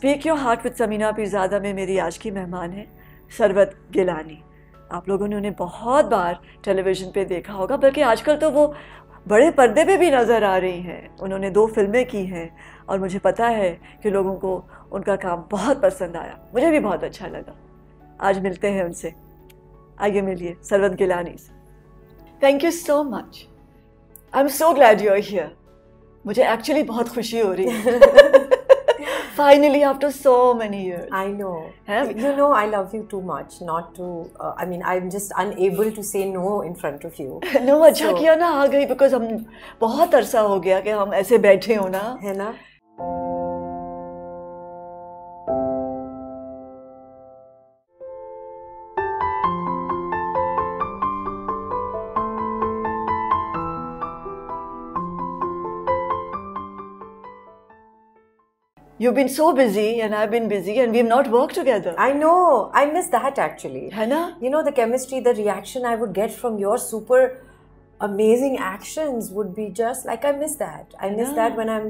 Speak your heart with Samina Peerzada में मेरी आज की मेहमान है सरवत गिलानी। आप लोगों ने उन्हें बहुत बार टेलीविज़न पे देखा होगा, बल्कि आजकल तो वो बड़े पर्दे पे भी नज़र आ रही हैं। उन्होंने 2 फिल्में की हैं और मुझे पता है कि लोगों को उनका काम बहुत पसंद आया, मुझे भी बहुत अच्छा लगा। आज मिलते हैं उनसे, आइए मिलिए सरवत गिलानी से। Thank you so much, I am so glad you are here. मुझे एक्चुअली बहुत खुशी हो रही है। Finally, after so many years. I know. You know, I love you too much not to. I mean, I'm just unable to say no in front of you. No, अच्छा किया ना आ गई, because हम बहुत अरसा हो गया कि हम ऐसे बैठे हो ना, है ना? You've been so busy and I've been busy and we've not worked together. I know. I miss that actually. है ना? You know, the chemistry, the reaction I would get from your super amazing actions would be just like, I miss that. I miss that when I'm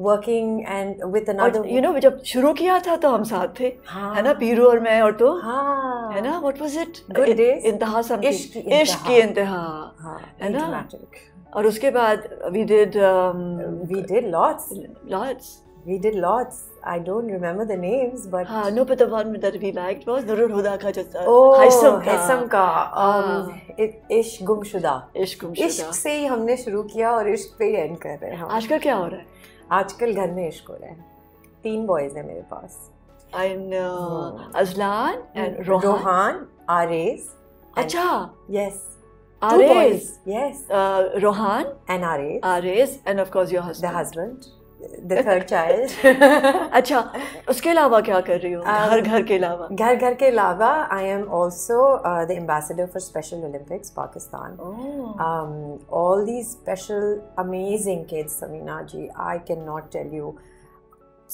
working and with another. You know, जब शुरू किया था तो हम साथ थे, है ना, पीरू और मैं और तो, है ना, what was it? Good days. इंतहा something. इश्क की इंतहा, है ना? और उसके बाद we did lots. We did lots. I don't remember the names, but no, but the one that we liked was Nurul Huda ka jo Haisam का इश्क गुमशुदा। इश्क से ही हमने शुरू किया और इश्क पे ही एंड कर रहे हैं हम। आजकल क्या हो रहा है? आजकल घर में इश्क हो रहा है। 3 बॉयज हैं मेरे पास। अजलान एंड रोहान, आरेज। अच्छा, yes, आरेज, yes, Rohan and आरेज and of course your husband. The husband. The third child. अच्छा, उसके अलावा क्या कर रही हो? घर के अलावा? घर के अलावा I am also the ambassador for Special Olympics Pakistan. All these special amazing kids, Samina ji, I cannot tell you.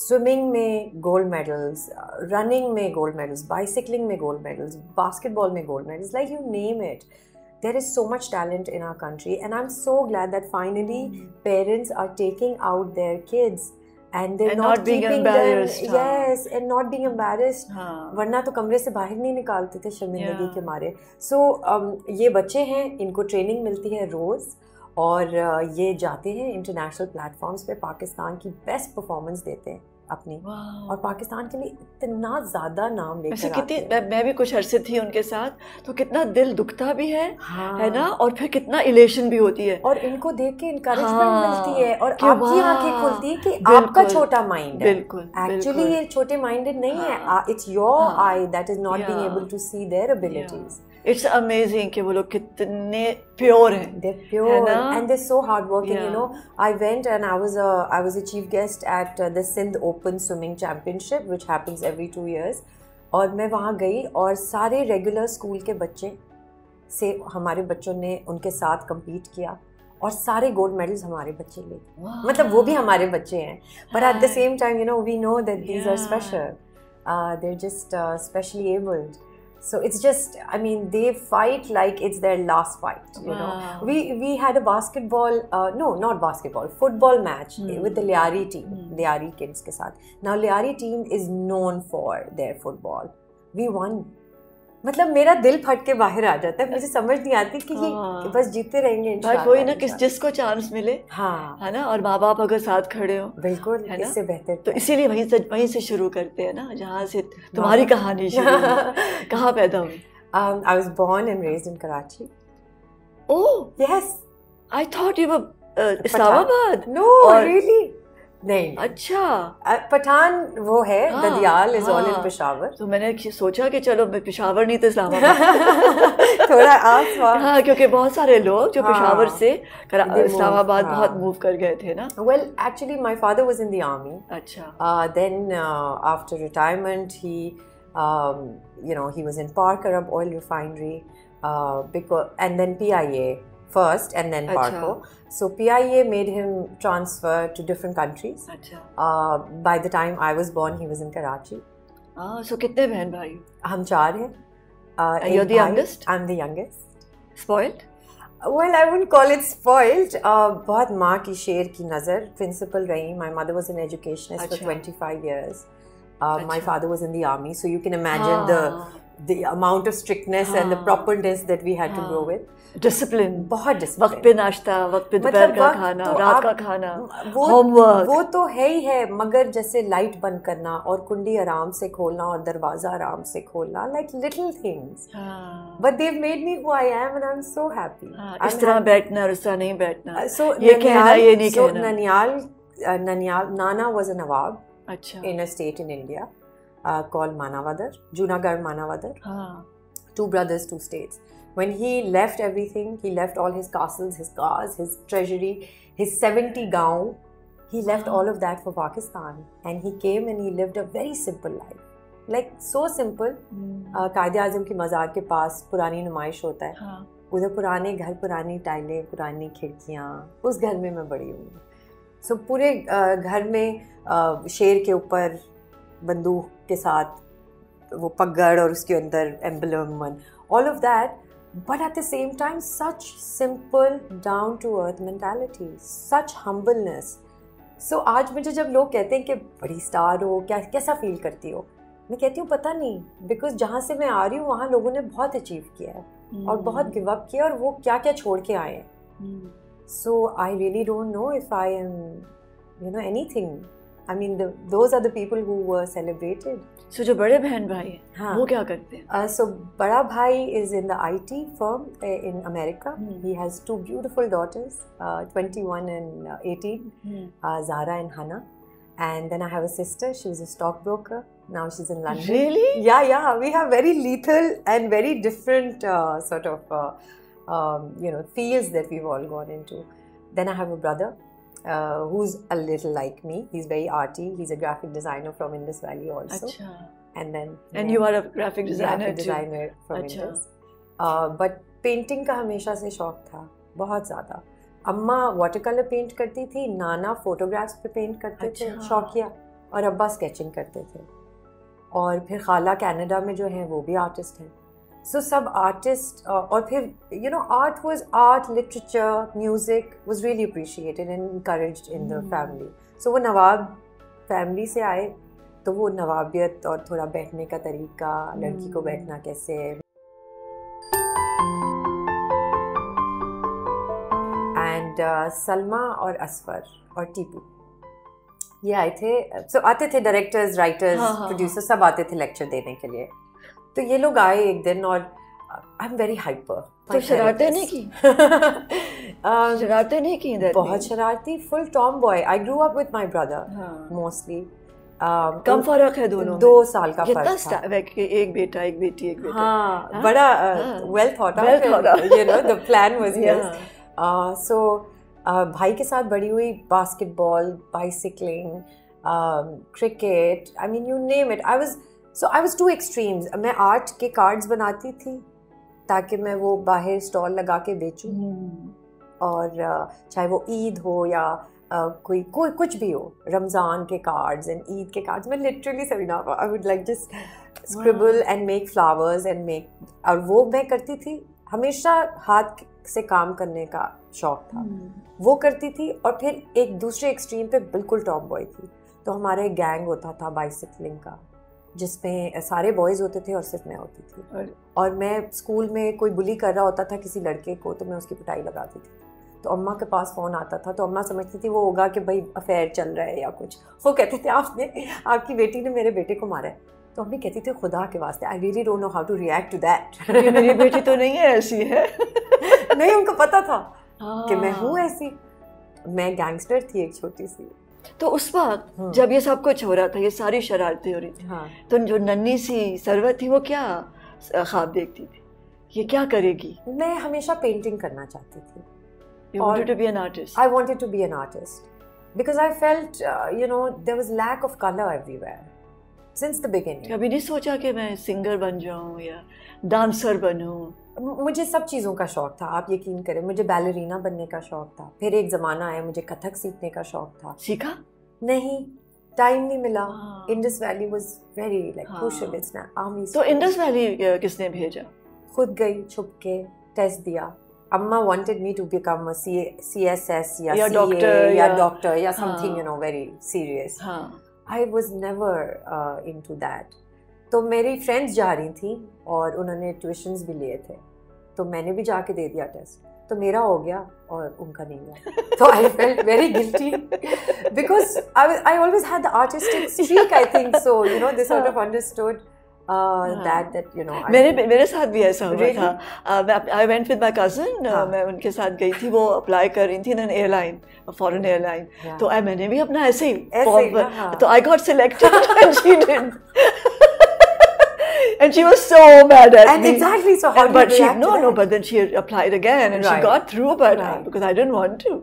Swimming में gold medals, running में gold medals, bicycling में gold medals, basketball में gold medals, like you name it. There is so much talent in our country and I'm so glad that finally parents are taking out their kids and they're not being keeping embarrassed. them, yes, and not being embarrassed. वरना तो कमरे से बाहर नहीं निकालते थे शर्मिंदगी के मारे। So ये बच्चे हैं, इनको ट्रेनिंग मिलती है रोज़ और ये जाते हैं इंटरनेशनल प्लेटफॉर्म्स पे, पाकिस्तान की बेस्ट परफॉर्मेंस देते हैं अपनी और पाकिस्तान के लिए इतना ज़्यादा नाम लेकर आते हैं। मैं भी कुछ अरसे थी उनके साथ, तो कितना दिल दुखता भी है ना, और फिर कितना इलेशन भी होती है और इनको देख के इनकरेजमेंट मिलती है और आपकी आंखें खुलती है कि आपका छोटा माइंड है। बिल्कुल, एक्चुअली ये छोटे माइंडेड नहीं है, it's your eye that is not being able to see their abilities. It's amazing कि वो लोग कितने प्योर हैं। They're pure and they're so hardworking. You know, I went and I was a chief guest at the Sindh Open Swimming Championship, which happens every 2 years. और मैं वहाँ गई और सारे रेगुलर स्कूल के बच्चे से हमारे बच्चों ने उनके साथ compete किया और सारे गोल्ड मेडल्स हमारे बच्चे ले। मतलब वो भी हमारे बच्चे हैं, but at the same time, you know, we know that these are special. They're just specially abled. So it's just, I mean, they fight like it's their last fight, you know. We had a basketball, no, not basketball, football match with the Liari team, Liari kids के साथ. Now Liari team is known for their football. We won. मतलब मेरा दिल फट के बाहर आ जाता है, मुझे समझ नहीं आती कि ये बस जीते रहेंगे इंशाल्लाह। कोई ना जिसको चांस मिले, है ना, और माँ बाप अगर साथ खड़े हो, बिल्कुल, इससे बेहतर। तो इसीलिए वहीं से शुरू करते हैं ना, जहाँ से तुम्हारी कहानी शुरू हुई। कहाँ पैदा हुई? I was born and raised in Karachi. Oh, yes. I thought you were Islamabad. No, really? नहीं, अच्छा, पठान वो है, ददियाल इज ऑल इन पेशावर। तो मैंने सोचा कि चलो पेशावर नहीं तो इस्लामाबाद थोड़ा आसपास। हाँ, क्योंकि बहुत सारे लोग जो पेशावर से इस्लामाबाद बहुत मूव कर गए थे ना। Well, actually my father was in the army. अच्छा। Then after retirement he he was in Park Arab Oil Refinery and then PIA first and then Parco. So PIA made him transfer to different countries. By the time I was born, he was in Karachi. So कितने बहन भाई? हम 4 हैं. And you're the youngest? I'm the youngest. Spoiled? Well, I wouldn't call it spoiled. बहुत माँ की शेर की नज़र, principal रही. My mother was an educationist for 25 years. My father was in the army, so you can imagine the amount of strictness and the properness that we had to grow with. Discipline, बहुत discipline, वक्त पे नाश्ता, वक्त पे दोपहर का खाना, रात का खाना, होमवर्क, वो तो है ही है, मगर जैसे लाइट बंद करना और कुंडी आराम से खोलना और दरवाजा आराम से खोलना, like little things, but they've made me who I am and I'm so happy. इस तरह बैठना और इस तरह नहीं बैठना, so ये कहना ये नहीं कहना. Nanial, Nana was a Nawab in a state in India called Manavadar, Junagadh Manavadar. 2 brothers, 2 states. When he left everything, he left all his castles, his cars, his treasury, his 70 gaon. He left all of that for Pakistan, and he came and he lived a very simple life. Like so simple. Qaid-e-Azam की मज़ार के पास पुरानी नुमाइश होता है. उधर पुराने घर, पुरानी टाइलें, पुरानी खिड़कियाँ. उस घर में मैं बड़ी हुई. So पूरे घर में शेर के ऊपर बंदूक के साथ वो पगड़ और उसके अंदर emblem, all of that. But at the same time, such simple, down-to-earth mentality, such humbleness. So आज मुझे जब लोग कहते हैं कि बड़ी स्टार हो, कैसा फील करती हो, मैं कहती हूँ पता नहीं, because जहाँ से मैं आ रही हूँ वहाँ लोगों ने बहुत अचीव किया है और बहुत गिव अप किया और वो क्या क्या छोड़ के आए हैं. So I really don't know if I am, anything. I mean, those are the people who were celebrated. So जो बड़े बहन भाई हैं, वो क्या करते हैं? So बड़ा भाई is in the IT firm in America. He has 2 beautiful daughters, 21 and 18, Zara and Hannah. And then I have a sister. She was a stockbroker. Now she's in London. Really? Yeah. We have very lethal and very different sort of fields that we've all gone into. Then I have a brother. Who's a little like me. He's very arty. He's a graphic designer from Indus Valley also. And you are a graphic designer from Indus. But painting का हमेशा से शौक था, बहुत ज़्यादा. अम्मा water colour paint करती थी, नाना फोटोग्राफ्स पे पेंट करते थे, शौकिया, और अब्बा स्केचिंग करते थे. और फिर खाला कनाडा में जो हैं वो भी आर्टिस्ट हैं. So सब artists और फिर art was art, literature, music was really appreciated and encouraged in the family. So वो नवाब फैमिली से आए तो वो नवाबियत और थोड़ा बैठने का तरीका, लड़की को बैठना कैसे. And सलमा और असफर और टीपू ये आए थे. So आते थे डायरेक्टर्स, राइटर्स, प्रोड्यूसर्स, सब आते थे लेक्चर देने के लिए. तो ये लोग आए एक दिन और आई एम वेरी हाइपर. तो शरारतें नहीं की? शरारतें नहीं की? बहुत शरारती, full tomboy. I grew up with my brother mostly. कम फर्क है दोनों में? 2 साल का फर्क था. एक बेटा एक बेटी एक बेटा. हाँ, बड़ा well thought out. The plan was here's. सो भाई के साथ बड़ी हुई. Basketball, bicycling, cricket, I mean you name it. I was 2 extremes. मैं आर्ट के कार्ड्स बनाती थी ताकि मैं वो बाहर स्टॉल लगा के बेचूं. और चाहे वो ईद हो या कोई कुछ भी हो, रमज़ान के कार्ड्स एंड ईद के कार्ड्स, मैं literally Savina I would like just scribble and make flowers and make. और वो मैं करती थी. हमेशा हाथ से काम करने का शौक था. वो करती थी. और फिर एक दूसरे एक्सट्रीम पे बिल्कुल टॉप बॉय थी. तो हमारा एक गैंग होता था बाइसिकलिंग का, जिसमें सारे बॉयज़ होते थे और सिर्फ मैं होती थी. और मैं स्कूल में कोई बुली कर रहा होता था किसी लड़के को तो मैं उसकी पिटाई लगाती थी. तो अम्मा के पास फ़ोन आता था तो अम्मा समझती थी वो होगा कि भाई अफेयर चल रहा है या कुछ. वो कहते थे आपकी बेटी ने मेरे बेटे को मारा है. तो अम्मी कहती थी खुदा के वास्ते I really don't know how to react to that. मेरी बेटी तो नहीं है ऐसी है. नहीं, उनको पता था कि मैं हूँ ऐसी. मैं गैंगस्टर थी एक छोटी सी. तो उस वक्त जब ये सब कुछ हो रहा था, ये सारी शरारतें हो रही थी, तो जो नन्ही सी सरवत थी वो क्या ख्वाब देखती थी? ये क्या करेगी? मैं हमेशा पेंटिंग करना चाहती थी. You wanted to be an artist? I wanted to be an artist because I felt there was lack of color everywhere since the beginning. कभी नहीं सोचा कि मैं सिंगर बन जाऊं या डांसर बनूं? मुझे सब चीज़ों का शौक था, आप यकीन करें. मुझे बैलरीना बनने का शौक था. फिर एक ज़माना आया मुझे कथक सीखने का शौक था. सीखा? नहीं, टाइम नहीं मिला. Indus valley was very like crucial. It's ना आर्मी. तो इंडस वैली किसने भेजा? खुद गई छुप के, टेस्ट दिया. अम्मा wanted me to become a CSS या डॉक्टर या something very serious. I was never into that. तो मेरी फ्रेंड्स जा रही थी और उन्होंने ट्यूशन्स भी लिए थे, तो मैंने भी जाके दे दिया टेस्ट, तो मेरा हो गया और उनका नहीं हुआ. तो I felt very guilty because I always had the artistic streak, I think so. You know, they sort of understood that you know. मेरे साथ भी ऐसा हुआ Really? था. I went with my cousin. मैं उनके साथ गई थी, वो अप्लाई कर रही थी ना एयरलाइन, फॉरेन एयरलाइन. तो मैंने भी अपना ऐसे ही फॉर्म, तो I got selected and she didn't. And she was so mad at me. Exactly. So how but did you react to that? No, but then she applied again and she got through, but because I didn't want to.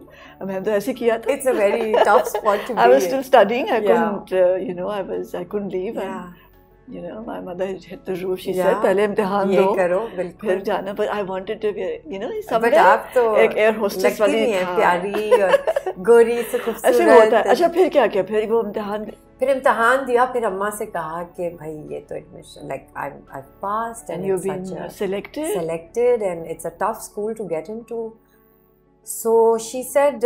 मैंने तो ऐसे किया था. It's a very tough spot to be. I was still studying. I couldn't, you know, I couldn't leave. And, you know, my mother hit the roof. She said, पहले इम्तिहान दो, ये करो, बिल्कुल. फिर जाना. But I wanted to be, you know, somewhere. But आप तो एक air hostess वाली लगती है, प्यारी और गोरी से खूबसूरत. ऐसे होता है. अच्छा फिर क्या किया? फिर वो इम्तिहान दिया, फिर अम्मा से कहा कि भाई ये तो admission, like I've passed and you've it's been selected and it's a tough school to get into. So she said,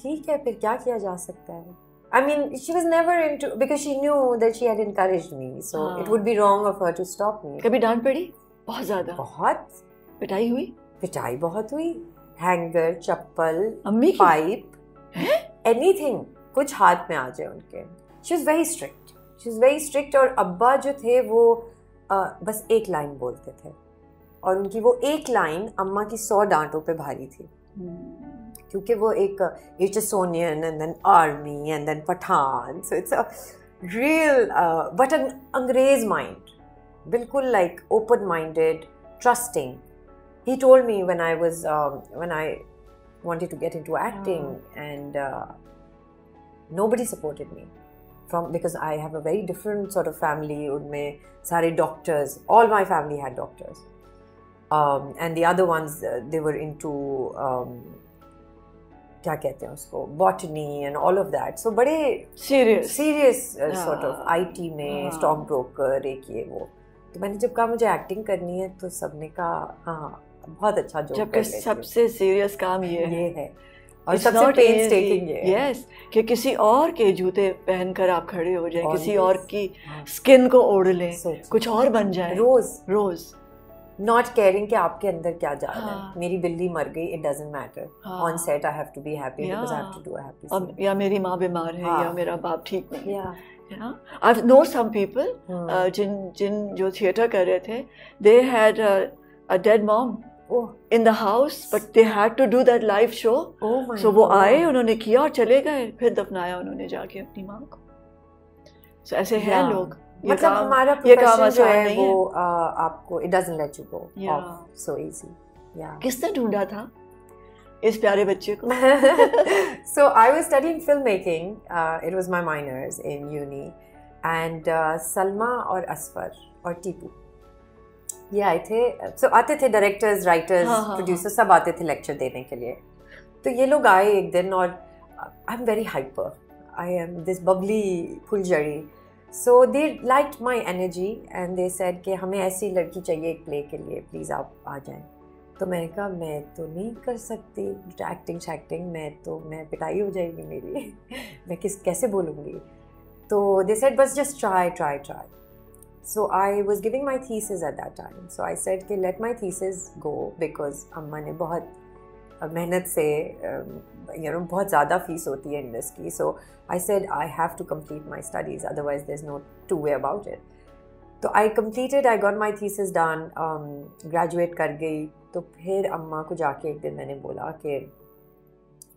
ठीक है, फिर क्या किया जा सकता है. I mean, she was never into, because she knew that she had encouraged me, so it would be wrong of her to stop me. कभी डांट पड़ी? बहुत ज़्यादा. बहुत. पिटाई हुई? पिटाई बहुत हुई. हैंगर, चप्पल, अम्मी पाइप, anything, कुछ हाथ में आ जाए उनके. She was very strict. She was very strict. और अब्बा जो थे वो बस एक लाइन बोलते थे और उनकी वो एक लाइन अम्मा की 100 डांटों पे भारी थी. क्योंकि वो एक Etonian and then army and then Pathan. So it's a real but an अंग्रेज mind. बिल्कुल like open-minded, trusting. He told me when I wanted to get into acting and nobody supported me. Because I have a very different sort of family. उनमें सारे doctors, all my family had doctors, and the other ones they were into क्या कहते हैं उसको, botany and all of that. So बड़े serious sort of IT में stock broker एक ये वो. तो मैंने जब कहा मुझे एक्टिंग करनी है तो सबने कहा हाँ बहुत अच्छा जो जबकि सबसे सीरियस काम ये है और सबसे पेनस्टेकिंग है. यस, कि किसी और के जूते पहनकर आप खड़े हो जाएं, किसी और की स्किन को ओढ़ लें, कुछ और बन जाए रोज नॉट केयरिंग कि आपके अंदर क्या जा रहा है. मेरी बिल्ली मर गई, it doesn't matter. On set I have to be happy because I have to do a happy scene. या मेरी माँ बीमार है या मेरा बाप ठीक नहीं है. आई नो सम पीपल जिन जो थिएटर कर रहे थे, they had a dead mom in the house, but they had to do that live show. So वो आए, उन्होंने किया और चले गए, फिर दफनाया उन्होंने जाके अपनी माँ को. So ऐसे हैं लोग. मतलब हमारा प्रोफेशन जो है वो आपको it doesn't let you go off so easy. किसने ढूंढा था इस प्यारे बच्चे को? So I was studying filmmaking. It was my minors in uni, and Salma और असफर और टीपू ये आए थे. So आते थे डायरेक्टर्स, राइटर्स, प्रोड्यूसर्स सब आते थे लेक्चर देने के लिए. तो ये लोग आए एक दिन और I am very hyper, I am this bubbly फुलझड़ी. So they liked my energy and they said कि हमें ऐसी लड़की चाहिए एक प्ले के लिए, प्लीज़ आप आ जाएं. तो मैंने कहा मैं तो नहीं कर सकती एक्टिंग, मैं पिटाई हो जाएगी मेरी. मैं कैसे बोलूँगी. तो दे सेड बस just try. So I was giving my thesis at that time. So I said कि let my thesis go because अम्मा ने बहुत मेहनत से बहुत ज़्यादा फीस होती है industry. So I said I have to complete my studies, otherwise there's no two way about it. तो I completed, I got my thesis done, graduate कर गई. तो फिर अम्मा को जाके एक दिन मैंने बोला कि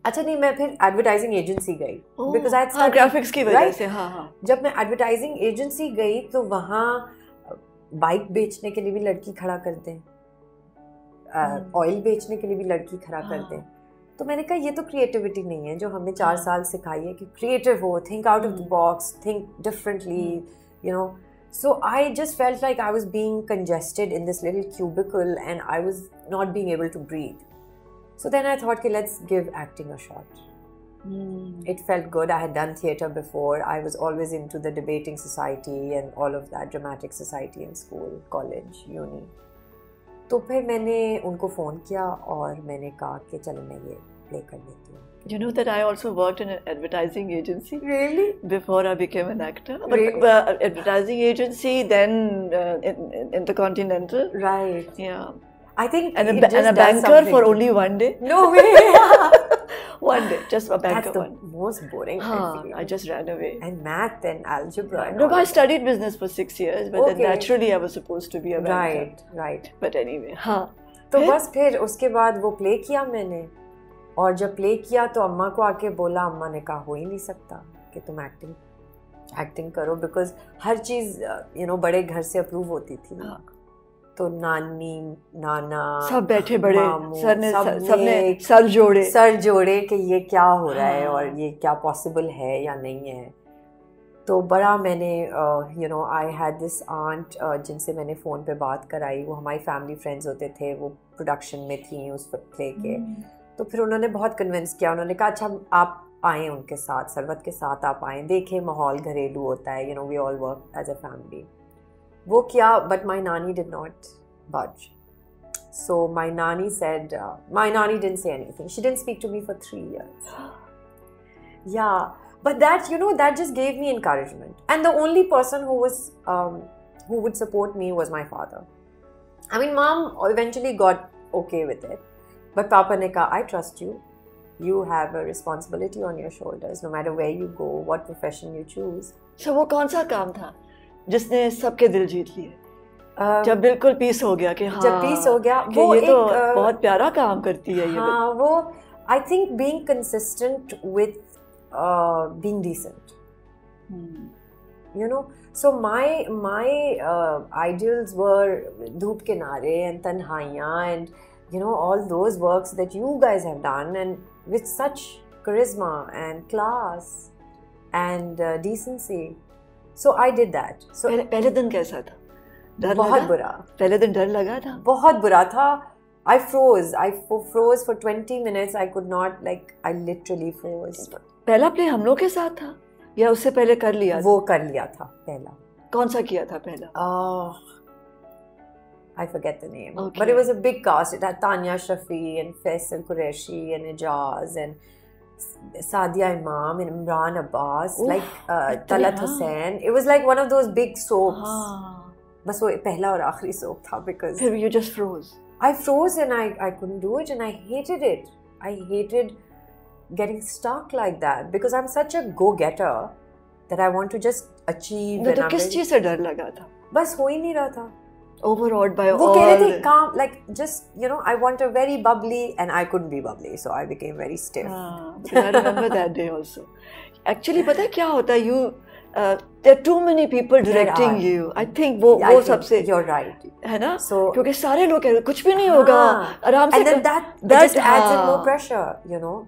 अच्छा नहीं, मैं फिर एडवर्टाइजिंग एजेंसी गई बिकॉज आई स्टार्ट ग्राफिक्स की वजह से. जब मैं एडवर्टाइजिंग एजेंसी गई तो वहाँ बाइक बेचने के लिए भी लड़की खड़ा कर दें, ऑयल बेचने के लिए भी लड़की खड़ा कर दें. तो मैंने कहा ये तो क्रिएटिविटी नहीं है जो हमें 4 साल सिखाई है कि क्रिएटिव हो, think out of the box, think differently, you know. So I just felt like I was being congested in this little cubicle and I was not being able to breathe. So then I thought, okay, let's give acting a shot. It felt good. I had done theatre before. I was always into the debating society and all of that, dramatic society in school, college, uni. तो फिर मैंने उनको phone किया और मैंने कहा कि चलो मैं ये प्ले कर लेती हूँ. You know that I also worked in an advertising agency. Really? Before I became an actor. But Really? Advertising agency, then Intercontinental. Right. Yeah. I think And it just a does banker something for to- only one day. No way. One day, just a banker That's the one. most boring. I feel. I just ran away. And math and algebra. And No, all I of studied business for 6 years, but then Okay. naturally I was supposed to be a that. banker. Right, right. But anyway, हाँ. तो फिर? बस फिर उसके बाद वो play किया मैंने, और जब प्ले किया तो अम्मा को आके बोला, अम्मा ने कहा हो ही नहीं सकता कि तुम एक्टिंग करो, बिकॉज हर चीज़ बड़े घर से अप्रूव होती थी। हाँ. तो नानी नाना सब बैठे बड़े, मामू, सबने सर जोड़े कि ये क्या हो रहा है, हाँ. और ये क्या पॉसिबल है या नहीं है। तो बड़ा मैंने आई हैड दिस आंट जिनसे मैंने फ़ोन पे बात कराई, वो हमारी फैमिली फ्रेंड्स होते थे, वो प्रोडक्शन में थी उस प्ले के। तो फिर उन्होंने बहुत कन्विंस किया, उन्होंने कहा अच्छा आप आएँ उनके साथ, सरवत के साथ आप आएँ, देखें माहौल घरेलू होता है, we all work as a family. वो किया, but my nani did not budge. So my nanny said, my nanny didn't say anything. She didn't speak to me for 3 years. Yeah, but that, that just gave me encouragement. And the only person who would support me was my father. I mean, mom eventually got okay with it. But Papa ne kaha, I trust you. You have a responsibility on your shoulders, no matter where you go, what profession you choose. So वो कौन सा काम था जिसने सबके दिल जीत लिए? जब बिल्कुल पीस हो गया कि हाँ, जब पीस हो गया, वो ये तो बहुत प्यारा काम करती है ये। हाँ, वो I think being consistent with being decent. So my ideals were Dhoop Kinare and Tanhaiyan and all those works that you guys have done, and with such charisma and class and decency. So I did that. So पहले दिन कैसा था? डर बहुत लगा? बुरा। पहले दिन डर लगा था? बहुत बुरा था। I froze for 20 minutes. I could not, I literally froze. पहला प्ले हम लोग के साथ था या उससे पहले कर लिया? वो कर लिया था पहला। कौन सा किया था पहला? I forget the name. Okay. But it was a big cast. It had Tanya Shafi and Faisal Qureshi and Ijaz and Sadia Imam and Imran Abbas, Talat Hussain. It was like one of those big soaps. बस वो पहला और आखिरी soap था, because you just froze. I froze and I couldn't do it, and I hated it. I hated getting stuck like that, because I'm such a go-getter that I want to just achieve. तो किस चीज से डर लगा था? बस हो ही नहीं रहा था. Overawed by all. वो कह रहे थे calm, just I want a very bubbly, and I couldn't be bubbly, so I became very stiff. I remember that day also. Actually, पता है क्या होता है? There are too many people directing you. I think वो सबसे you're right, है ना? So क्योंकि सारे लोग कह रहे कुछ भी नहीं होगा, आराम से। And then that just adds in more pressure,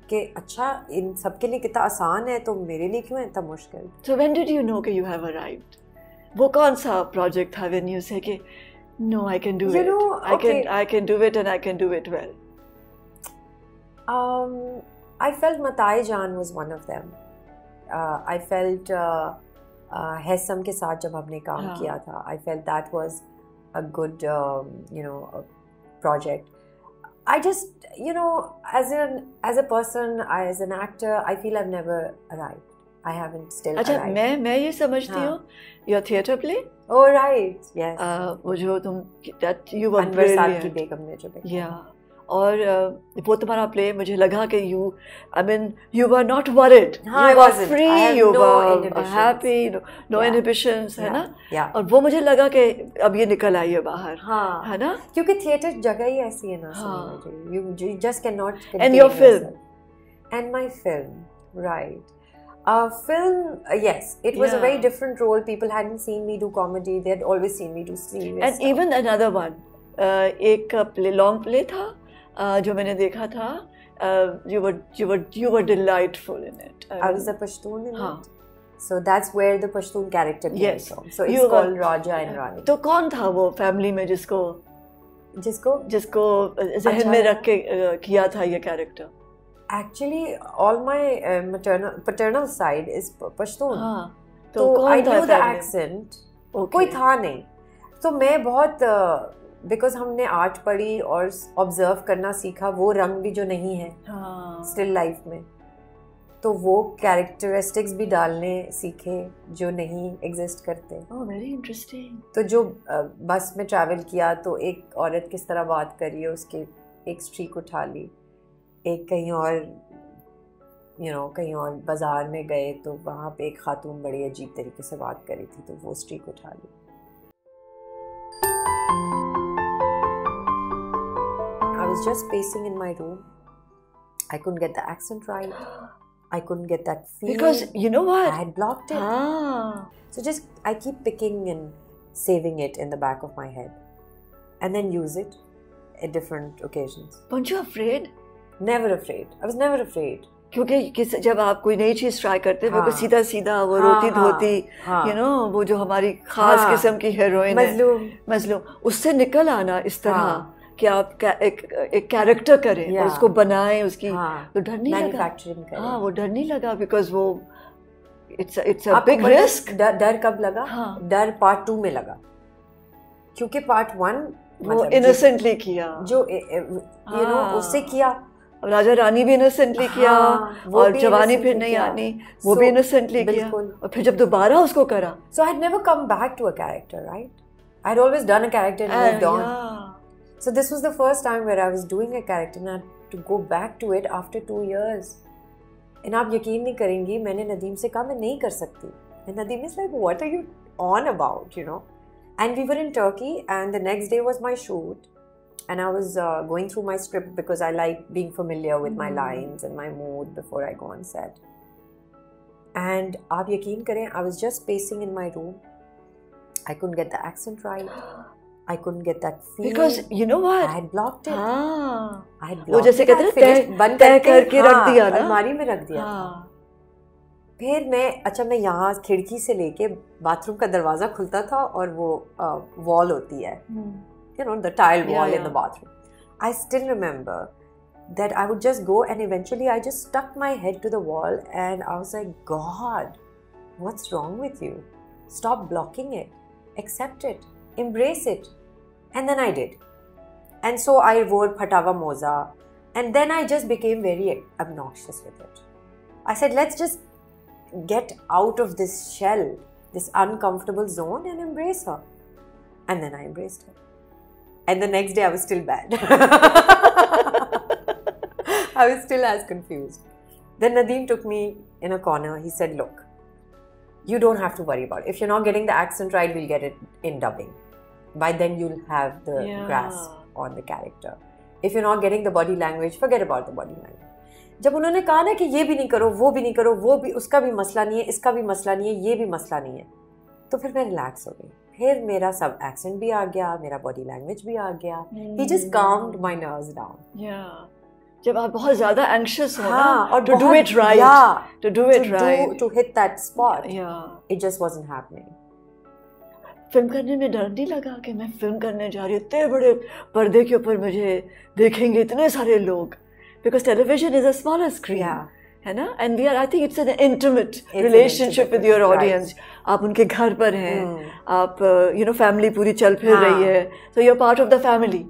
कि अच्छा इन सबके लिए कितना आसान है, तो मेरे लिए क्यों है इतना मुश्किल? So when did you know कि you have arrived? वो कौन सा project था when you say कि no, I can do it. I can do it, and I can do it well. I felt Matai Jaan was one of them. I felt Hesam के साथ जब हमने काम किया था, I felt that was a good a project. I just as a person, as an actor, I feel I've never arrived. I haven't still अच्छा, arrived. मैं ये समझती हूँ your theatre play. Oh right, yes. वो जो तुम that you were Anwar साहब की brilliant. बेगम ने जो देखा. Yeah. और वो तुम्हारा प्ले मुझे लगा कि you were not worried. हाँ, You I were wasn't. free, I have you no were inhibitions. happy, no Yeah. inhibitions, है ना? Yeah. और वो मुझे लगा कि अब ये निकल आई है बाहर, हाँ. है ना? क्योंकि थिएटर जगह ही ऐसी है ना, हाँ. you just cannot contain And your film. yourself. And my film, right. Film, yes, it was a very different role. People hadn't seen me do comedy. They had always seen me do serious And stuff. even another one, एक long play था जो मैंने देखा था. You were delightful in it. I was a Pashtun in हाँ. it. So that's where the Pashtun character came from. So it's You called were- Raja and Rani. तो कौन था वो फैमिली में जिसको जिसको जहन में रख के किया था ये character? Actually, all my paternal side is Pashtun. हाँ. तो कौन I था knew the family? accent. Okay. कोई था नहीं. तो मैं बहुत बिकॉज हमने आर्ट पढ़ी और ऑब्जर्व करना सीखा, वो रंग भी जो नहीं है हाँ. स्टिल लाइफ में, तो वो कैरेक्टरिस्टिक्स भी डालने सीखे जो नहीं एग्जिस्ट करते। Oh very interesting. तो जो बस में ट्रैवल किया तो एक औरत किस तरह बात कर रही है, उसके एक स्ट्रीक उठा ली, एक कहीं और कहीं और बाज़ार में गए तो वहाँ पे एक खातून बड़ी अजीब तरीके से बात कर रही थी तो वो स्ट्रीक उठा ली। I was just pacing in my room. I couldn't get the accent right. I couldn't get that feeling. Because you know what? I had blocked it. So I keep picking and saving it in the back of my head. And then use it at different occasions. Weren't you afraid? Never afraid. I was never afraid. क्योंकि जब आप कोई नई चीज़ try करते हैं वो सीधा सीधा वो रोती धोती वो जो हमारी खास किस्म की हीरोइन है मजलूम, उससे निकल आना इस तरह कि आप एक कैरेक्टर करें और उसको बनाएं, उसकी तो डर नहीं लगा। हाँ, वो डर नहीं लगा बिकॉज वो इट्स अ बिग रिस्क। डर कब लगा? डर पार्ट 2 में लगा, क्योंकि पार्ट 1 वो इनोसेंटली किया, जो उससे किया। राजा रानी भी इनोसेंटली किया और जवानी फिर नहीं आनी वो भी इनोसेंटली किया, और फिर जब दोबारा उसको करा। So I had never come back to a character, right? I had always done a character and moved on. So this was the first time where I was doing a character and I had to go back to it after 2 years. And आप यकीन नहीं करेंगी, मैंने नदीम से कहा मैं नहीं कर सकती। And Nadeem is like, what are you on about, And we were in Turkey and the next day was my shoot. And I was going through my script because I like being familiar with my lines and my mood before I go on set. And आप यकीन करें, I was just pacing in my room. I couldn't get the accent right. I couldn't get that feeling. Because you know what? I had blocked it. I had blocked वो जैसे कहते हैं तय करके रख दिया ना, अलमारी में रख दिया। फिर मैं यहाँ खिड़की से लेके बाथरूम का दरवाज़ा खुलता था और वो वॉल होती है, the tile wall in the bathroom. I still remember that I would just go and eventually I just stuck my head to the wall and I was like, God, what's wrong with you? Stop blocking it. Accept it. Embrace it. And then I did. And so I wore Phatava Moza and then I just became very obnoxious with it. I said, let's just get out of this shell, this uncomfortable zone and embrace her. And then I embraced her. And the next day I was still bad. I was still as confused. Then Nadeem took me in a corner. He said, look, you don't have to worry about it. If you're not getting the accent right, we'll get it in dubbing. By then you'll have the grasp on the character. If you're not getting the body language, forget about the body language. जब उन्होंने कहा ना कि ये भी नहीं करो, वो भी नहीं करो, वो भी, उसका भी मसला नहीं है, इसका भी मसला नहीं है, ये भी मसला नहीं है, तो फिर मैं रिलैक्स हो गई। फिर मेरा सब एक्सेंट भी आ गया, मेरा बॉडी लैंग्वेज भी आ गया। He just calmed my nerves down. जब आप बहुत ज़्यादा anxious हो ना, और to do it right, to hit that spot, it just wasn't happening. Film करने में डर नहीं लगा कि मैं फिल्म करने जा रही हूँ, इतने बड़े पर्दे के ऊपर मुझे देखेंगे इतने सारे लोग, because television is a smaller screen. है ना, and we are, I think it's an intimate relationship with your audience. आप उनके घर पर हैं, आप family पूरी चल फिर रही है, so you're part of the family.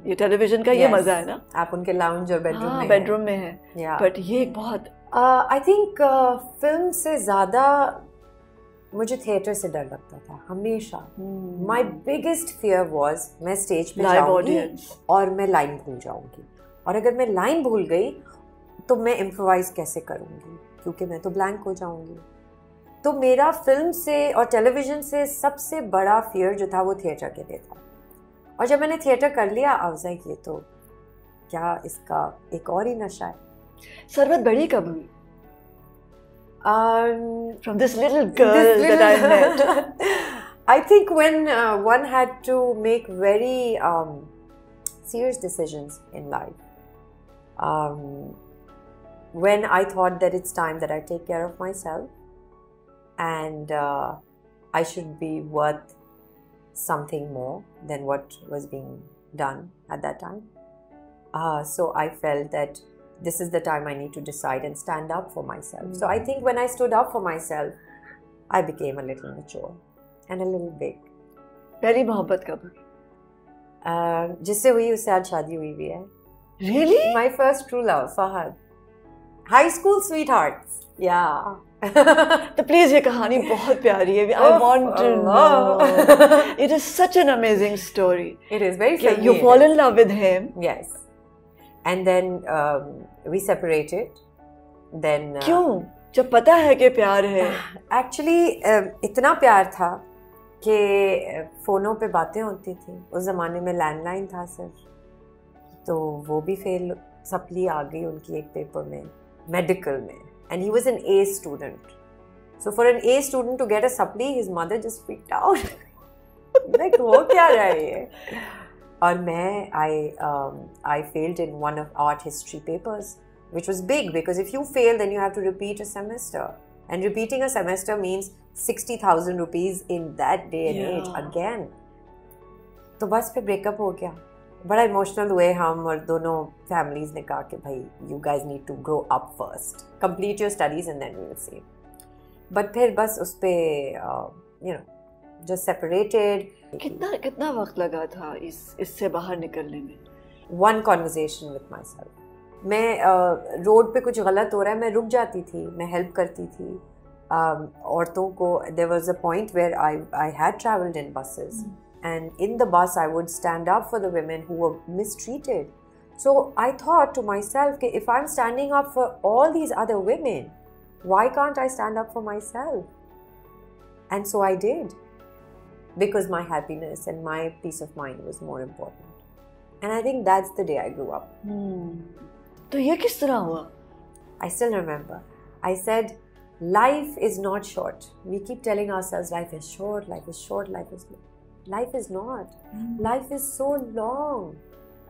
ये television का ये मजा है ना, आप उनके lounge और bedroom में हैं, but ये एक बहुत I think film से ज़्यादा मुझे थिएटर से डर लगता था हमेशा। My biggest fear was मैं स्टेज पे जाऊंगी और मैं लाइन भूल जाऊंगी, और अगर मैं लाइन भूल गई तो मैं इम्प्रोवाइज कैसे करूँगी, क्योंकि मैं तो ब्लैंक हो जाऊँगी। तो मेरा फिल्म से और टेलीविज़न से सबसे बड़ा फियर जो था वो थिएटर के लिए था। और जब मैंने थिएटर कर लिया, आई वाज लाइक, ये तो क्या, इसका एक और ही नशा है। सरवत बड़ी कब हुई? From this little girl that I met. I think when one had to make very serious decisions in life. When I thought that it's time that I take care of myself and I should be worth something more than what was being done at that time. So I felt that this is the time I need to decide and stand up for myself. So I think when I stood up for myself, I became a little mature and a little big. पहली मोहब्बत कब हुई? जिससे हुई उससे आज शादी हुई भी है. Really? My first true love, Fahad. High school sweethearts. Yeah. तो प्लीज ये कहानी बहुत प्यारी है. I want to know. It is such an amazing story. It is very funny. You fall in love with him. Yes. And then we separated. Then क्यों? जब पता है कि प्यार है. Actually इतना प्यार था कि फ़ोनों पे बातें होती थी. उस ज़माने में लैंडलाइन था सर, तो वो भी फेल सप्ली आ गई उनकी एक पेपर में, मेडिकल में. And he was an A student. So for an A student to get a supply, his mother just freaked out. Like वो क्या रहा है ये? और मैं I failed in one of art history papers, which was big because if you fail, then you have to repeat a semester. And repeating a semester means 60,000 rupees in that day and age again. तो बस फिर breakup हो गया. बड़ा emotional हुए हम, और दोनों फैमिलीज़ ने कहा कि भाई you guys need to grow up first, complete your studies and then we will see. But फिर बस उस पर यू नो जस्ट सेपरेटेड. कितना वक्त लगा था इससे बाहर निकलने में? One conversation with my self. मैं रोड पे कुछ गलत हो रहा है, मैं रुक जाती थी, मैं हेल्प करती थी औरतों को. There was a point where I had travelled in buses, and in the bus I would stand up for the women who were mistreated. So I thought to myself, if I'm standing up for all these other women, why can't I stand up for myself? And so I did, because my happiness and my peace of mind was more important. And I think that's the day I grew up. तो ये किस तरह हुआ? I still remember. I said, life is not short. We keep telling ourselves life is short, life is short, life is short. Life is not. Life is so long.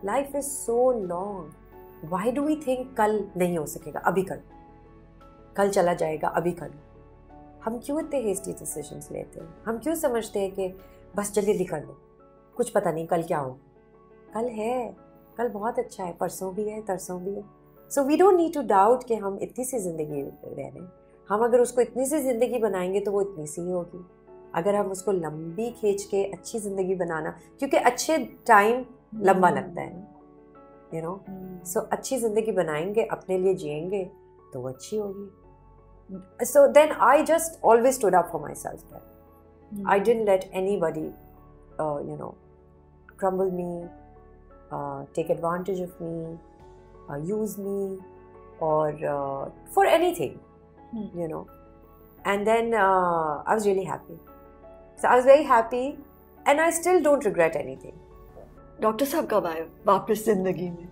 Life is so long. Why do we think कल नहीं हो सकेगा, अभी कर, कल चला जाएगा, अभी कर. हम क्यों इतने hasty decisions लेते हैं? हम क्यों समझते हैं कि बस जल्दी कर लो, कुछ पता नहीं कल क्या हो. कल है, कल बहुत अच्छा है, परसों भी है, तरसों भी है. So we don't need to doubt कि हम इतनी सी ज़िंदगी रह रहे हैं. हम अगर उसको इतनी सी ज़िंदगी बनाएंगे तो वो इतनी सी ही होगी. अगर हम उसको लंबी खींच के अच्छी ज़िंदगी बनाना, क्योंकि अच्छे टाइम लंबा लगता है, यू नो. सो अच्छी ज़िंदगी बनाएंगे, अपने लिए जिएंगे, तो वो अच्छी होगी. So then I just always stood up for myself. I didn't let anybody you know crumble me, take advantage of me, use me, or for anything, you know. And then I was really happy. So I was very happy, and I still don't regret anything. Doctor साहब कब आए वापस जिंदगी में?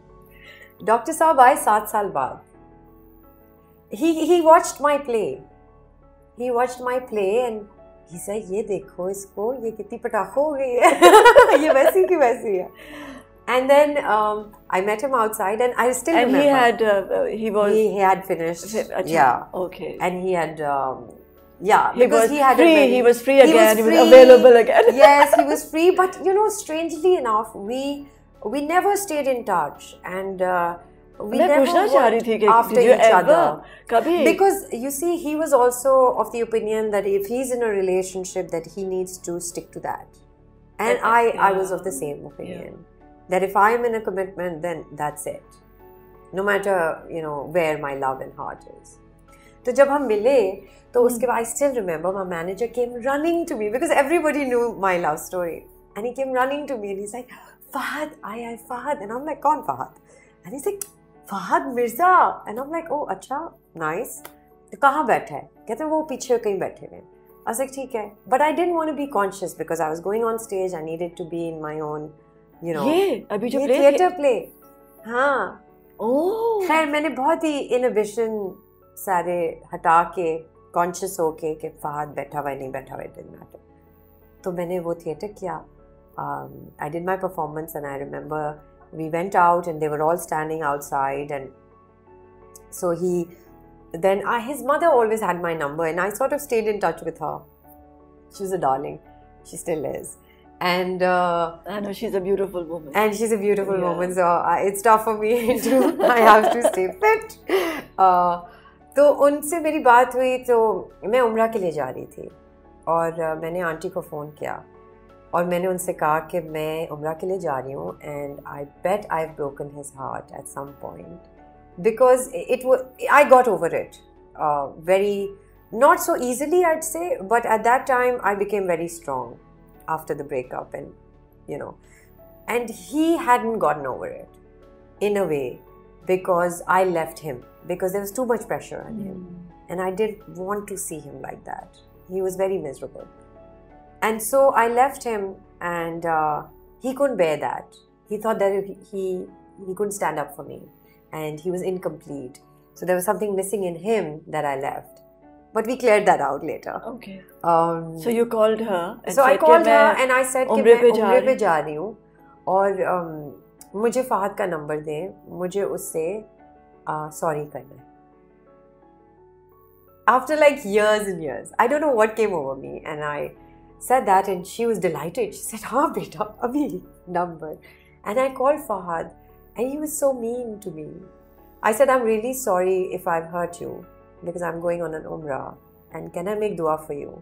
Doctor साहब आए 7 साल बाद. He watched my play. He watched my play and he said, ये देखो इसको, ये कितनी पटाखो हो गई है. ये वैसी की वैसी है. And then I met him outside, and I still remember. And he had finished. Yeah. Okay. And he had. Yeah, because he had free. He was free again. He was available again. Yes, he was free. But you know, strangely enough, we never stayed in touch, and we never worked after each other. कभी? Because you see, he was also of the opinion that if he's in a relationship, that he needs to stick to that, and I was of the same opinion. That if I am in a commitment, then that's it. No matter you know where my love and heart is. तो जब हम मिले तो उसके बाद I still remember my manager came running to me because everybody knew my love story, and he came running to me and he's like, Fahad, I Fahad, and I'm like, कौन Fahad? And he's like, Fahad Mirza, and I'm like, oh अच्छा, nice. तो कहाँ बैठा है? कहते हैं वो पीछे कहीं बैठे हुए. I was like, ठीक है. But I didn't want to be conscious because I was going on stage. I needed to be in my own, you know. ये अभी जो play theater play. हाँ. ओह. खैर मैंने बहुत ही inhibition सारे हटा के कॉन्शियस हो के कि फहद बैठा हुआ नहीं बैठा हुआ, इट डिडंट मैटर. तो मैंने वो थिएटर किया. I did my performance and I remember we went out and they were all standing outside, and so he then his mother always had my number, and I sort of stayed in touch with her. She's a darling. She still is. And I know she's a beautiful woman. And she's a beautiful woman, so it's tough for me to. I have to stay fit. तो उनसे मेरी बात हुई तो मैं उम्रा के लिए जा रही थी, और मैंने आंटी को फ़ोन किया और मैंने उनसे कहा कि मैं उम्रा के लिए जा रही हूँ, and I bet I have broken his heart at some point, because I got over it very, not so easily, I'd say, but at that time I became very strong after the breakup, and and he hadn't gotten over it in a way, because I left him because there was too much pressure on him, and I didn't want to see him like that. He was very miserable, and so I left him, and he couldn't bear that. He thought that he couldn't stand up for me, and he was incomplete. So there was something missing in him that I left. But we cleared that out later. Okay. So you called her. And so I called her and I said कि मैं उम्रे पे जा रही हूँ और मुझे फहद का number दें, मुझे उससे sorry करना है. After like years and years, I don't know what came over me, and I said that, and she was delighted. She said, "हाँ बेटा, अभी number." And I called Fahad, and he was so mean to me. I said, "I'm really sorry if I've hurt you, because I'm going on an Umrah, and can I make dua for you?"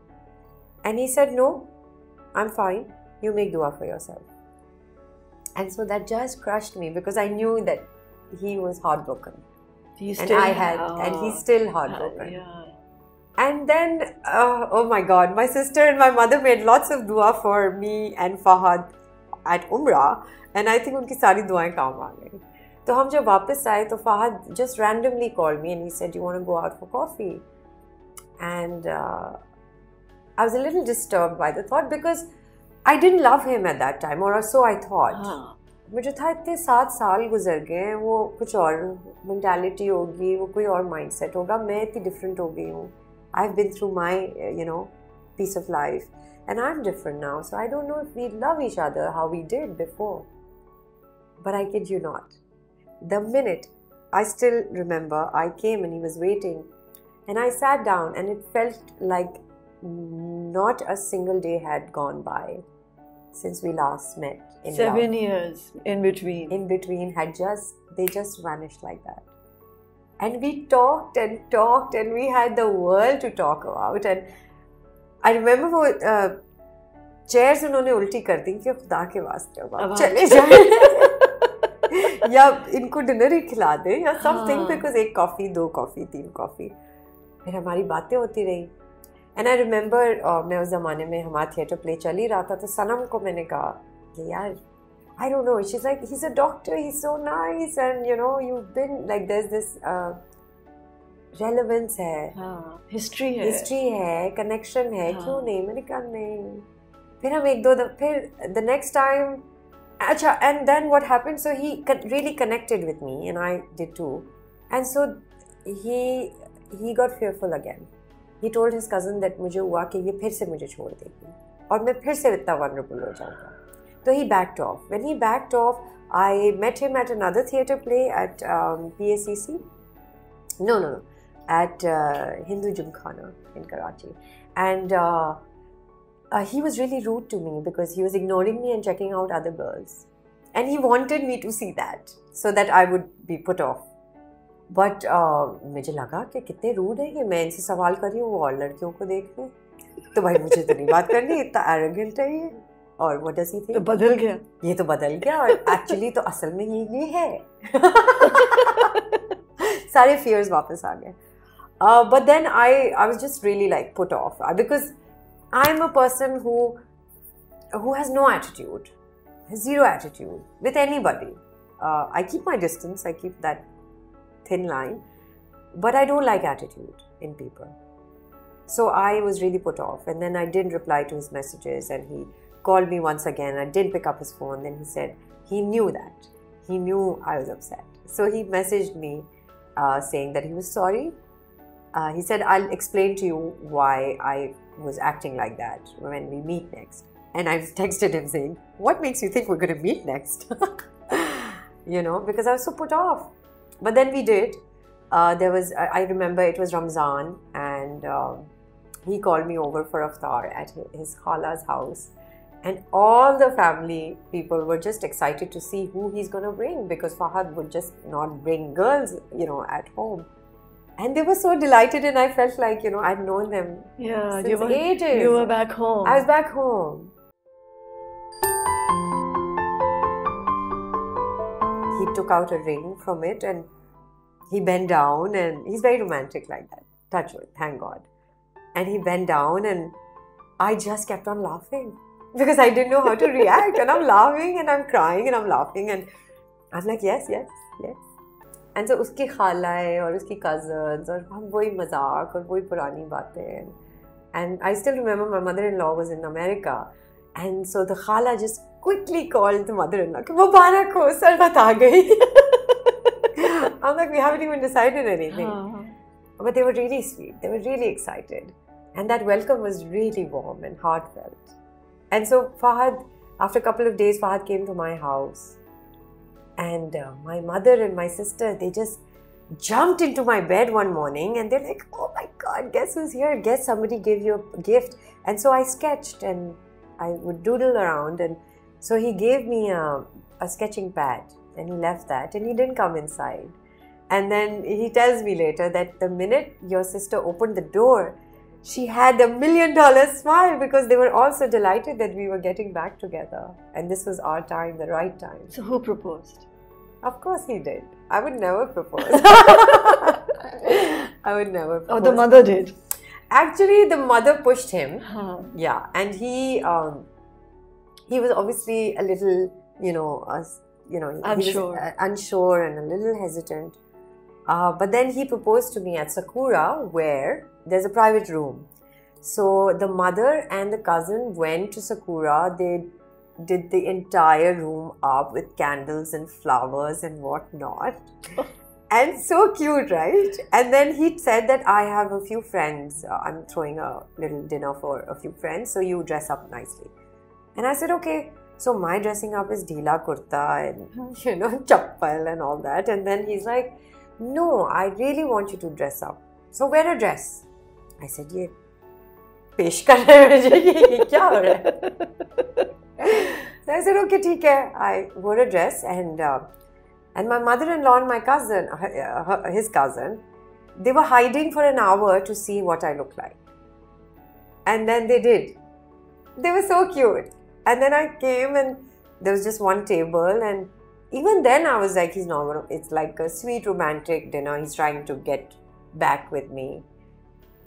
And he said, "No, I'm fine. You make dua for yourself." And so that just crushed me, because I knew that he was heartbroken. He's still heartbroken. Yeah. And then, oh my God, my sister and my mother made lots of dua for me and Fahad at Umrah, and I think उनकी सारी दुआएं काम आ गई. तो हम जब वापस आए तो Fahad just randomly called me and he said, "You want to go out for coffee?" And I was a little disturbed by the thought, because I didn't love him at that time, or so I thought. मुझे था इतने 7 साल गुजर गए, वो कुछ और mentality होगी, वो कोई और माइंडसेट होगा, मैं इतनी डिफरेंट हो गई हूँ. I've been through my, piece of life, and I'm different now, so I don't know if we love each other how we did before. But I kid you not, the minute, I still remember, I came and he was waiting, and I sat down, and it felt like not a single day had gone by since we last met. 7 years in between. In between they just vanished like that. And we talked and talked, and we had the world to talk about. And I remember वो chairs उन्होंने उल्टी कर दी कि खुदा के वास्ते अब चले जाएं, या इनको डिनर ही खिला दें या something, because 1 coffee 2 coffee 3 coffee, फिर हमारी बातें होती रही. And I remember मैं उस ज़माने में हमारा थिएटर प्ले चल ही रहा था, तो सनम को मैंने कहा कि यार, I don't know. She's like, "He's a doctor. He's so nice, and you've been like, there's this relevance है, history है, connection है, क्यों नहीं?" मैंने कहा नहीं. फिर हम 1-2 फिर the next time, अच्छा, and then what happened? So he really connected with me, and I did too. And so he got fearful again. He told his cousin that मुझे हुआ कि ये फिर से मुझे छोड़ देगी और मैं फिर से इतना vulnerable हो जाऊँगा. So he backed off. When he backed off, I met him at another theatre play at PACC. No, at Hindu Gymkhana in Karachi. And he was really rude to me, because he was ignoring me and checking out other girls. And he wanted me to see that, so that I would be put off. But मुझे लगा कि कितने rude है कि मैं इनसे सवाल कर रही हूँ, वो और लड़कियों को देख रहे हैं, तो भाई मुझे तो नहीं बात करनी, इतना arrogant है ये. और what does he think? तो बदल गया, ये तो बदल गया, और एक्चुअली तो असल में ये है. सारे fears वापस आ गए. But then I was just really like put off, because I'm a person who has no attitude, zero attitude with anybody. I keep my distance, I keep that thin line, but I don't like attitude in people. So I was really put off, and then I didn't reply to his messages, and he called me once again. I didn't pick up his phone. Then he said he knew that. He knew I was upset. So he messaged me saying that he was sorry. He said, "I'll explain to you why I was acting like that when we meet next." And I texted him saying, "What makes you think we're going to meet next?" Because I was so put off. But then we did. I remember it was Ramzan, and he called me over for iftar at his khala's house. And all the family people were just excited to see who he's going to bring, because Fahad would just not bring girls, at home. And they were so delighted, and I felt like, I'd known them since ages. You were back home. I was back home. He took out a ring from it, and he bent down, and he's very romantic like that. Touch wood, thank God. And he bent down, and I just kept on laughing because I didn't know how to react. And I'm laughing and I'm crying and I'm laughing, and I was like, yes, yes, yes. And so उसकी खालाएं और उसकी cousins और हम वही मजाक और वही पुरानी बातें. And I still remember my mother-in-law was in America, and so the khala just quickly called the mother-in-law, Mubarak ho, Sarbat aa gayi. I'm like, we haven't even decided anything. But they were really sweet. They were really excited. And that welcome was really warm and heartfelt. And so Fahad, after a couple of days, Fahad came to my house. And my mother and my sister, they just jumped into my bed one morning and they're like, oh my God, guess who's here? Guess somebody gave you a gift. And so I sketched and I would doodle around. And so he gave me a sketching pad and he left that and he didn't come inside. And then he tells me later that the minute your sister opened the door, she had $1 million smile because they were all so delighted that we were getting back together. And this was our time, the right time. So who proposed? Of course he did. I would never propose. I would never propose. Oh, the mother did. Actually, the mother pushed him. Yeah, and he was obviously a little, unsure. Unsure and a little hesitant. But then he proposed to me at Sakura, where there's a private room. So the mother and the cousin went to Sakura. They did the entire room up with candles and flowers and whatnot. And so cute, right? And then he said that I have a few friends. I'm throwing a little dinner for a few friends, so you dress up nicely. And I said, okay. So my dressing up is dhila kurta and, chappal and all that. And then he's like, no, I really want you to dress up. So wear a dress. I said, ye pesh kar rahe ho mujhe, ye kya ho raha hai? So I said, okay, theek hai. I wore a dress and my mother-in-law and my cousin, his cousin, they were hiding for an hour to see what I looked like. And then they did. They were so cute. And then I came and there was just one table and even then I was like, he's not gonna, it's like a sweet romantic dinner. He's trying to get back with me.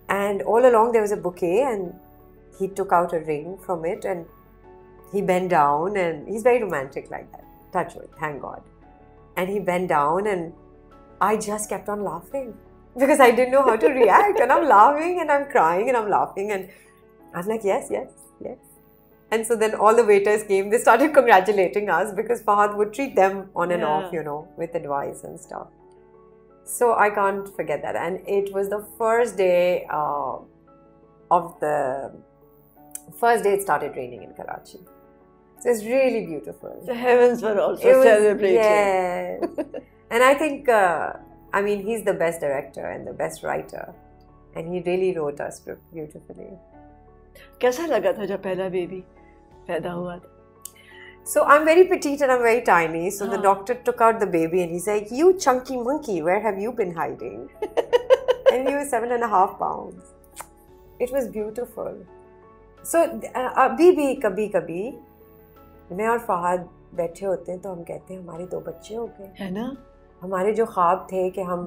And all along there was a bouquet and he took out a ring from it and he bent down and he's very romantic like that. Touch wood, thank God. And he bent down and I just kept on laughing because I didn't know how to react. And I'm laughing and I'm crying and I'm laughing and I was like, yes, yes, yes. And so then all the waiters came, they started congratulating us because Fahad would treat them on and off, with advice and stuff. So I can't forget that. And it was the first day it started raining in Karachi. So it's really beautiful. The heavens were also celebrating. Yes. And I think, he's the best director and the best writer. And he really wrote our script beautifully. कैसा लगा था जब पहला baby पैदा हुआ था? So I'm very petite and I'm very tiny. So the doctor took out the baby and he's like, you chunky monkey, where have you been hiding? And he was 7.5 pounds. It was beautiful. So अभी भी कभी मैं और फहद बैठे होते हैं तो हम कहते हैं हमारे 2 बच्चे हो गए है ना. हमारे जो ख्वाब थे कि हम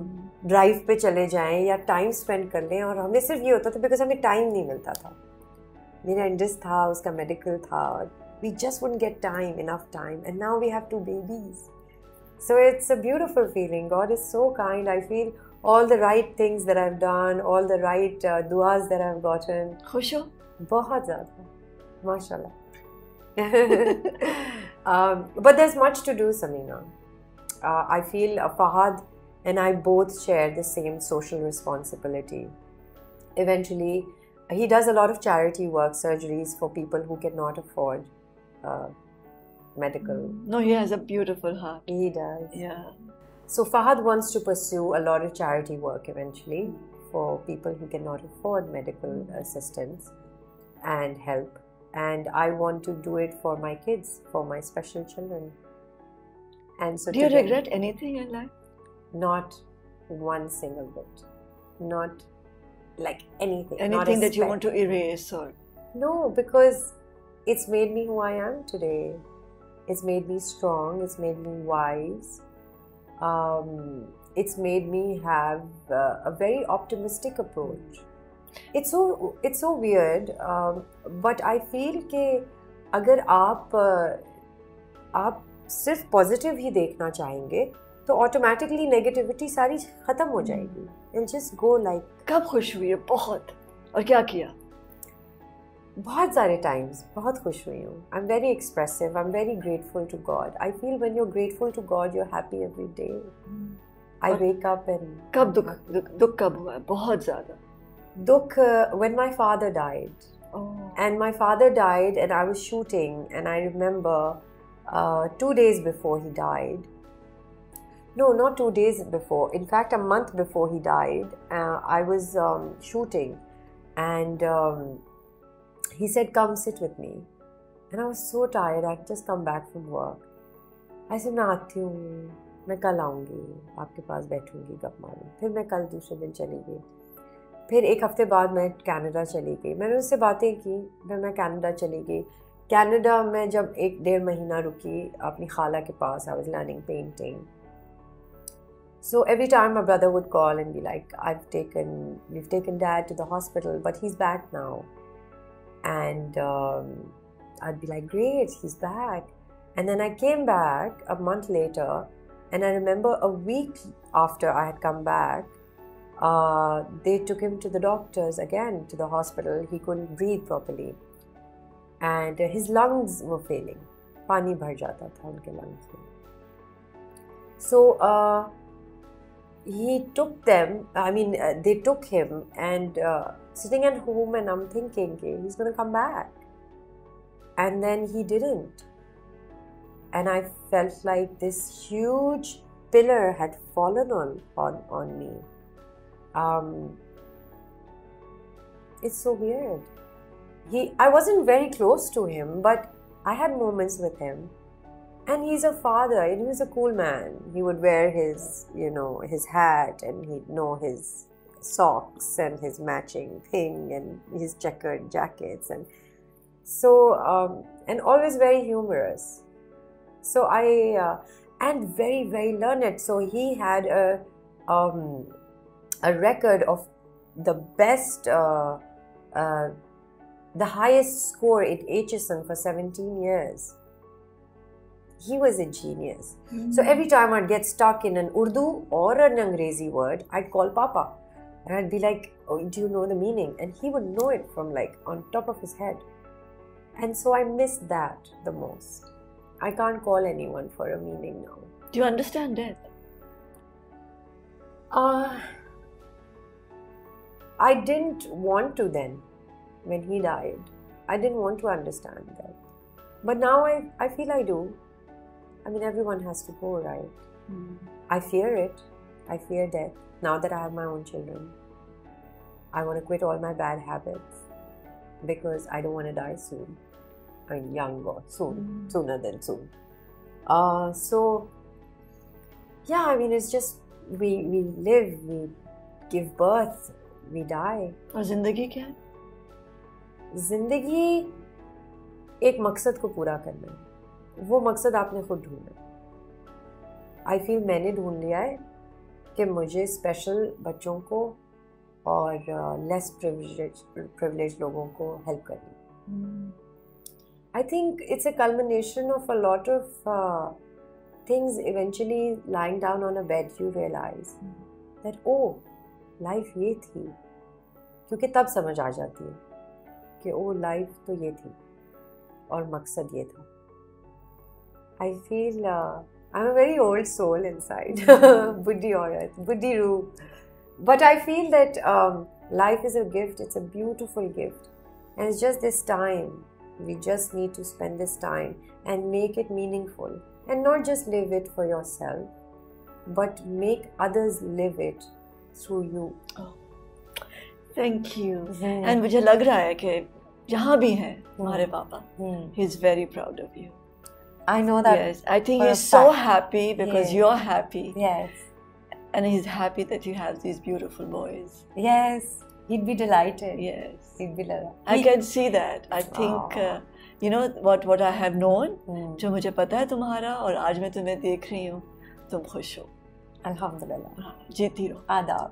ड्राइव पे चले जाएं या टाइम स्पेंड कर लें और हमें सिर्फ ये होता था बिकॉज हमें टाइम नहीं मिलता था. मेरा इंडस्ट था, उसका मेडिकल था. We just wouldn't get enough time. And now we have 2 babies. So it's a beautiful feeling. God is so kind. I feel all the right things that I've done, all the right duas that I've gotten. खुश हो? बहुत ज़्यादा. MashaAllah. But there's much to do, Sameena. I feel Fahad and I both share the same social responsibility. Eventually, he does a lot of charity work, surgeries for people who cannot afford medical. No, he has a beautiful heart. He does. Yeah. So Fahad wants to pursue a lot of charity work eventually for people who cannot afford medical assistance and help. And I want to do it for my kids, for my special children. And so do you regret anything in life? Not one single bit. Not like anything. Anything that you want to erase or? No, because it's made me who I am today. It's made me strong. It's made me wise. it's made me have a very optimistic approach. It's so weird, but I feel कि अगर आप सिर्फ positive ही देखना चाहेंगे तो automatically negativity सारी ख़त्म हो जाएगी. It'll just go like. कब खुश हुई है बहुत और क्या किया? बहुत सारे टाइम्स बहुत खुश हुई हूँ. I'm very expressive. I'm very grateful to God. I feel when you're grateful to God, you're happy every day. I wake up and. कब दुख कब हुआ है बहुत ज़्यादा? दुख when my father died. Oh. And my father died and I was shooting and I remember 2 days before he died. No, not 2 days before. In fact, a month before he died, I was shooting, and he said, "Come sit with me." And I was so tired. I had just come back from work. I said, "मैं आती हूँ, मैं कल आऊँगी, आपके पास बैठूँगी, गप मारूँ." फिर मैं कल दूसरे दिन चली गई. फिर एक हफ्ते बाद मैं कनाडा चली गई. मैंने उससे बातें की. फिर मैं कनाडा चली गई. कनाडा में जब 1-1.5 महीना रुकी अपनी खाला के पास, I was learning painting. So every time my brother would call and be like, we've taken Dad to the hospital, but he's back now. And I'd be like, great, he's back. And then I came back a month later, and I remember a week after I had come back, they took him to the doctors again, to the hospital. He couldn't breathe properly. And his lungs were failing. पानी भर जाता था उनके lungs में. So, he took them, they took him and sitting at home, and I'm thinking, okay, he's going to come back. And then he didn't. And I felt like this huge pillar had fallen on me. It's so weird. I wasn't very close to him, but I had moments with him. And he's a father, and he was a cool man. He would wear his, his hat, and he'd know his socks and his matching thing and his checkered jackets. And so, and always very humorous. So and very, very learned. So he had a record of the best, the highest score at HSN for 17 years. He was a genius. Mm-hmm. So every time I'd get stuck in an Urdu or an Angrezi word, I'd call Papa. And I'd be like, oh, do you know the meaning? And he would know it from like on top of his head. And so I miss that the most. I can't call anyone for a meaning now. Do you understand death? I didn't want to then, when he died. I didn't want to understand that. But now I feel I do. I mean, everyone has to go, right? Mm. I fear it. I fear death. Now that I have my own children, I want to quit all my bad habits because I don't want to die soon. I mean, young or soon, sooner than soon. So, yeah, I mean, it's just, we live, we give birth, we die. और ज़िंदगी क्या है? ज़िंदगी एक मकसद को पूरा करना है. वो मकसद आपने खुद ढूंढना. आई फील मैंने ढूंढ लिया है कि मुझे स्पेशल बच्चों को और लेस प्रिविलेज लोगों को हेल्प करनी. I think it's a culmination of a lot of things. Eventually lying down on a bed you realise that oh life ये थी. क्योंकि तब समझ आ जाती है कि ओ लाइफ तो ये थी और मकसद ये था. I feel I'm a very old soul inside. Buddhi aurat, Buddhi Roop. But I feel that life is a gift. It's a beautiful gift. And it's just this time. We just need to spend this time and make it meaningful. And not just live it for yourself, but make others live it through you. Oh. Thank you. And मुझे लग रहा है कि जहाँ भी हैं हमारे पापा, he's very proud of you. I know that. Yes, I think he's so happy because you're happy. Yes. And he's happy that you have these beautiful boys. Yes. He'd be delighted. Yes. He'd be delighted. I can see that. I think, you know, what I have known, जो मुझे पता है तुम्हारा और आज मैं तुम्हें देख रही हूँ, तुम खुश हो. अल्हम्दुलिल्लाह। जीती रहो। आदाब।